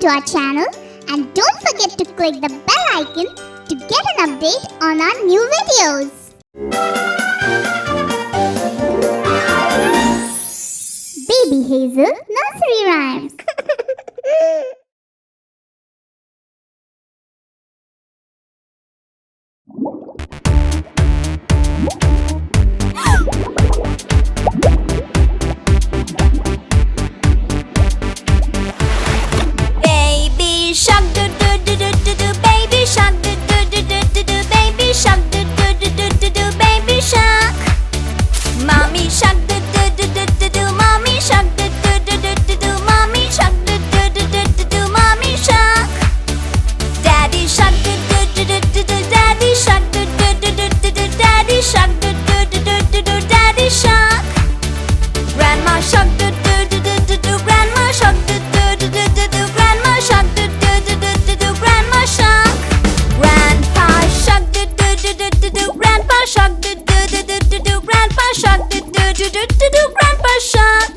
to our channel and don't forget to click the bell icon to get an update on our new videos. Baby Hazel Nursery Rhymes. Baby shark do do do do do do, baby shark do do do do do do, baby shark do do do do do do, baby shark. Mommy shark do do do do do do, mommy shark do do do do do do, mommy shark do do do do do do, mommy shark. Daddy shark do do do do do do, daddy shark do do do do do do, daddy shark do do do do do do, daddy shark. Grandma shark do do do do do do, grandma shark do do do do do do, grandma shark do do do do do do, grandma shark. Grandpa shark do do do do do do, grandpa shark do do do do do do, grandpa shark do do do do do do, grandpa shark.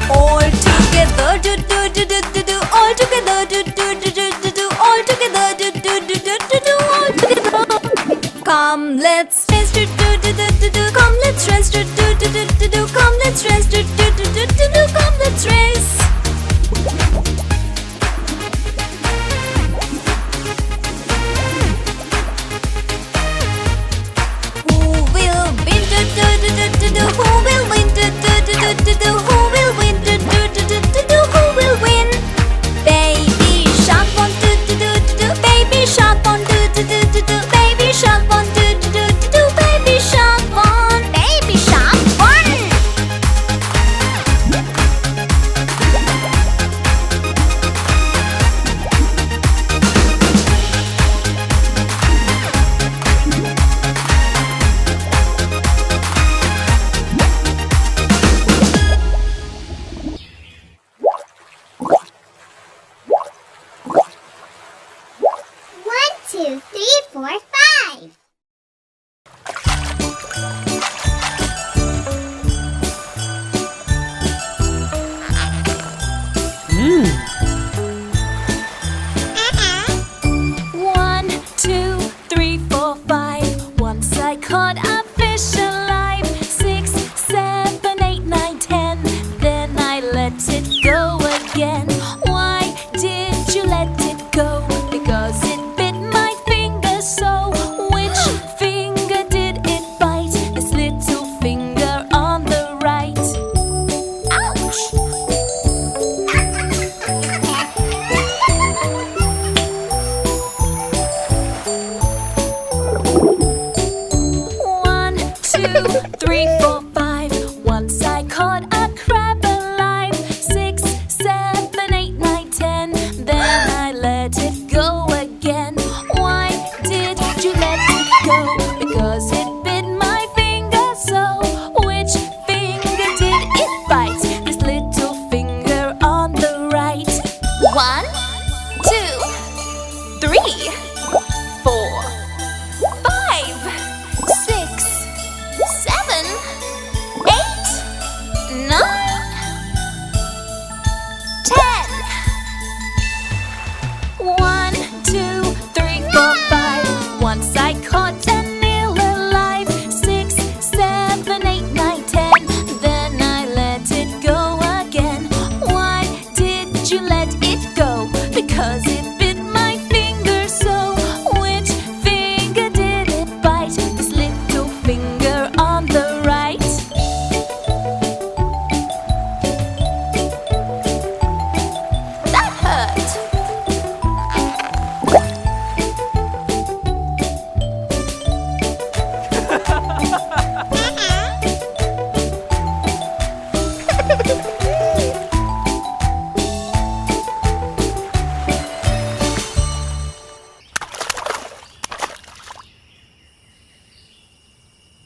All together do do do do do do, all together do do do do do do, all together do do do do do do, all together. Come let's race do do do do do do, come let's race do do do do do do, come let's race do do do do do do, come let's race. Who will win do do do do do do, who will win do do do do do do, who will win do do do do do do, who will win? Baby shark want do do do do do, baby shark want do do do do do, baby shark want do do do do do, baby shark want, baby shark won. One, two, three, four, five. One, two, three, four, five. Once I caught a fish alive. 6, 7, 8, 9, 10. Then I let it go again. Why did you let it go? Because it bit my finger so. Which finger did it bite? This little finger on the right. Ouch! One, two, three, four, five. Once I caught a crab alive. 6, 7, 8, 9, 10. Then I let it go again. Why did you let it go? Because it bit my finger so. Which finger did it bite? This little finger on the right. 1, 2, 3, 4, 5, 6, 7, 8, 9, 10. 1, 2, 3, 4, 5. Once I caught an eel alive. 6, 7, 8, 9, 10. Then I let it go again. Why did you let it go? Because it bit my finger so. Which finger did it bite? This little finger on the right. That hurt.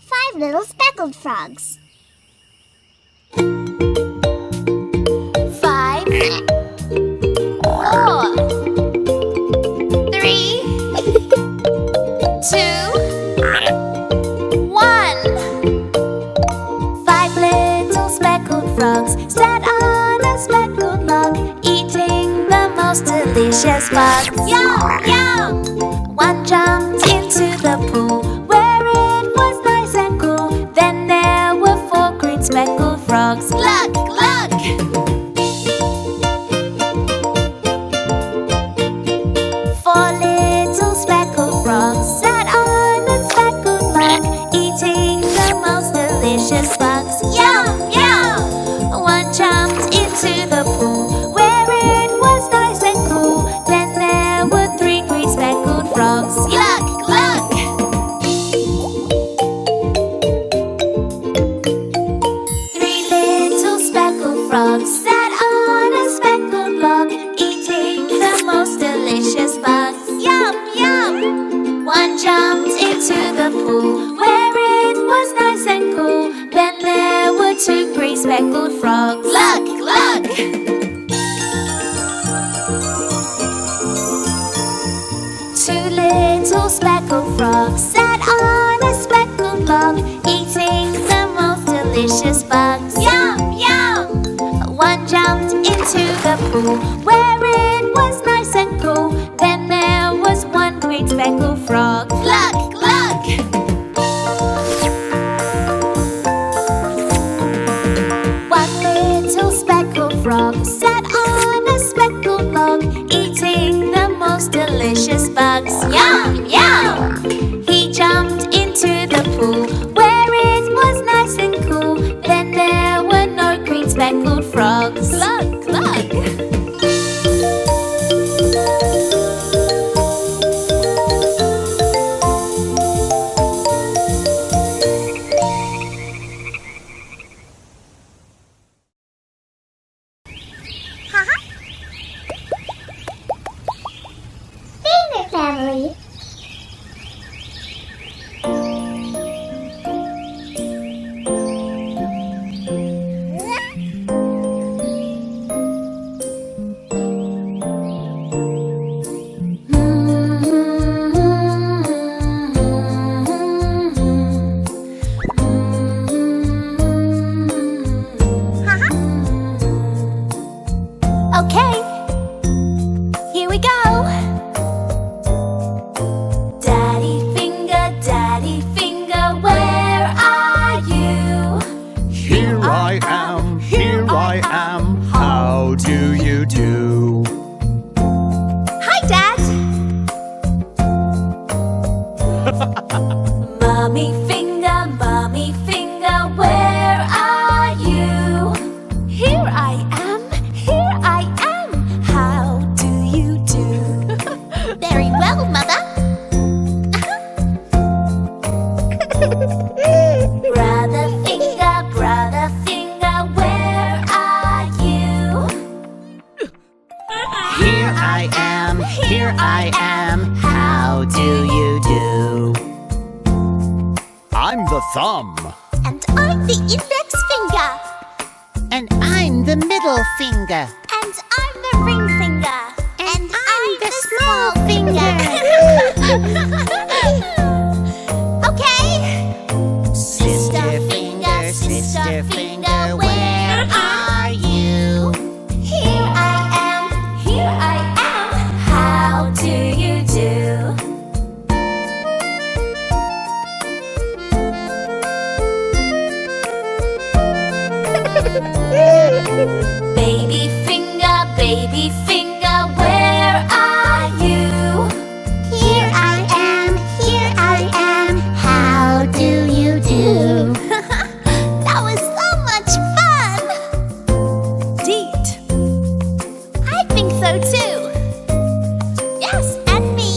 Five little speckled frogs. 5, 4, 3, 2, 1. delicious bugs. Yum, yum! One jumped into the pool where it was nice and cool. Then there were 4 green speckled frogs. Glug, glug! 4 little speckled frogs sat on a speckled log, eating the most delicious bugs. Yum, yum! One jumped into the pool where it was nice and cool. Then there were 3 green speckled frogs. Glug, glug! 3 little speckled frogs sat on a speckled log, eating the most delicious bugs. Yum, yum! One jumped into the pool where it was nice and cool. Then there were 2 green speckled frogs. Glug, glug! 2 little speckled frogs sat on a speckled log, eating the most delicious bugs. Yum, yum! One jumped into the pool where it was nice and cool. Then there was 1 green speckled frog. Glug, glug! 1 little speckled frog sat on a speckled log, eating the most delicious bugs. Yum, yum! He jumped into the pool where it was nice and cool. Then there were no green speckled frogs. Glug, glug! Favorite family. Okay, here we go. Daddy finger, where are you? Here I am, how do you do? Hi, Dad. Mommy finger, where are you? Here I am, how do you do? Very well, Mother. Brother finger, where are you? Here I am, how do you do? I'm the thumb. And I'm the index finger. And I'm the middle finger. And I'm the ring finger. And I'm the small finger. Okay. Sister finger, where are you? Here I am, how do you do? Baby finger, where are you? Here I am, how do you do? That was so much fun! Deet. I think so too. Yes, and me.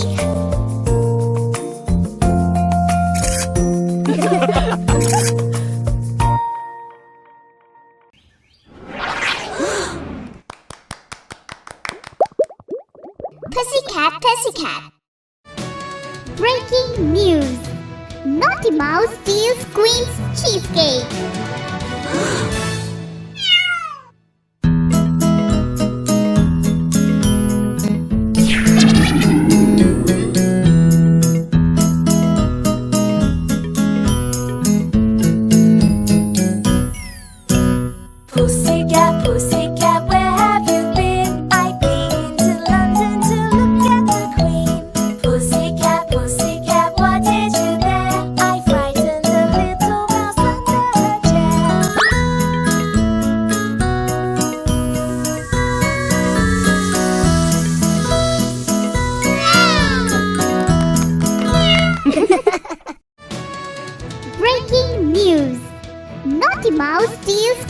Pussycat. Breaking news. Naughty Mouse steals Queen's cheesecake. Pussycat, where have you been? I've been to London to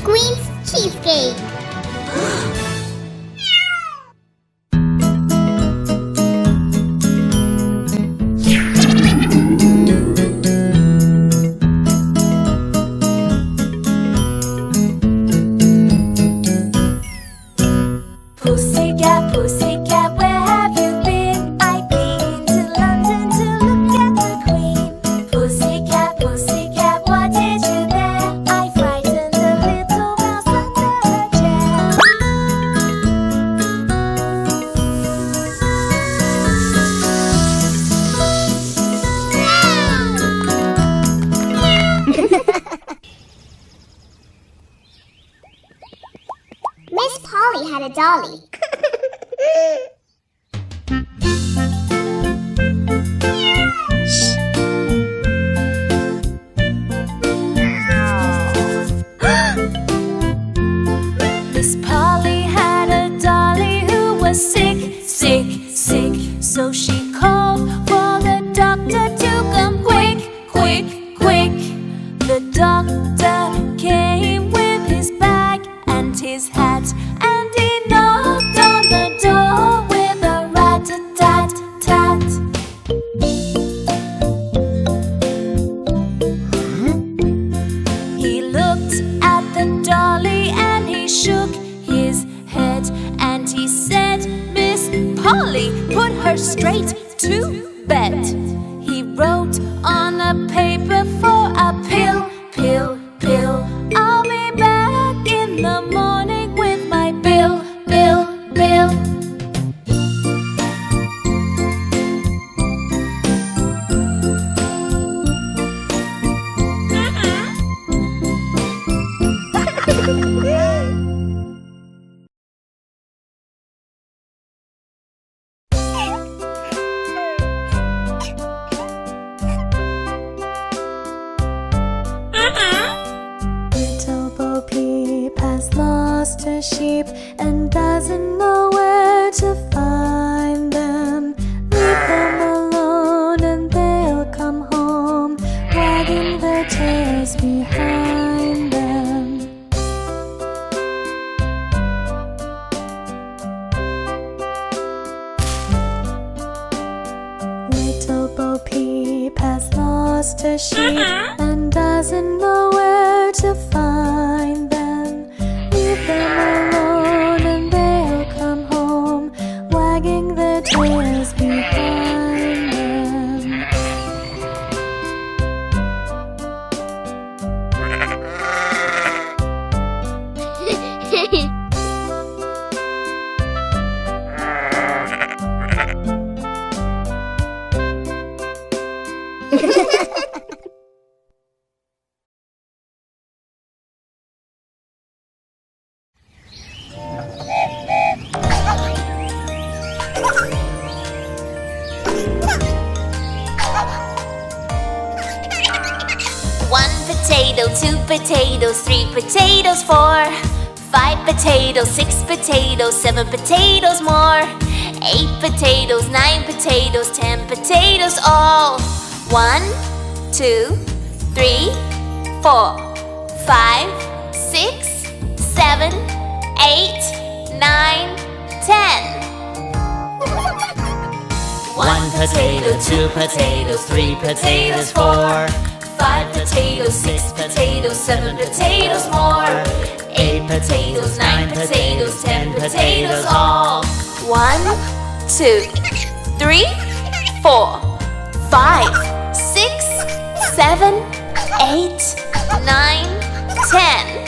Queen's cheesecake. Pussycat, pussycat, where have you been? I've been to London to look at the Queen. Pussycat, pussycat, what did you there? I frightened a little mouse under her chair. Miss Polly had a dolly. Miss Polly had a dolly who was sick, sick, sick. So she called for the doctor to come quick, quick, quick. The doctor came with his bag and his hat, and he knocked on the door with a rat-a-tat-tat. He looked at the dolly and he shook his head, and he said, Miss Polly, put her straight to bed. He wrote on a paper for a pill, pill, pill. I'll be back in the morning with my bill, bill, bill. Little Bo Peep has lost her sheep and doesn't know where to find them. Leave them alone and they'll come home, wagging their tails behind them. Little Bo Peep has lost her sheep and doesn't know where to find them. Leave them alone and they'll come home, wagging their tails behind them. One potato, two potatoes, three potatoes, 4, 5 potatoes, 6 potatoes, 7 potatoes more, 8 potatoes, 9 potatoes, 10 potatoes all. 1, 2, 3, 4, 5, 6, 7, 8, 9, 10. 1 potato, 2 potatoes, 3 potatoes, 4, 5 potatoes, 6 potatoes, 7 potatoes more, 8 potatoes, 9 potatoes, 10 potatoes all. 1, 2, 3, 4, 5, 6, 7, 8, 9, 10.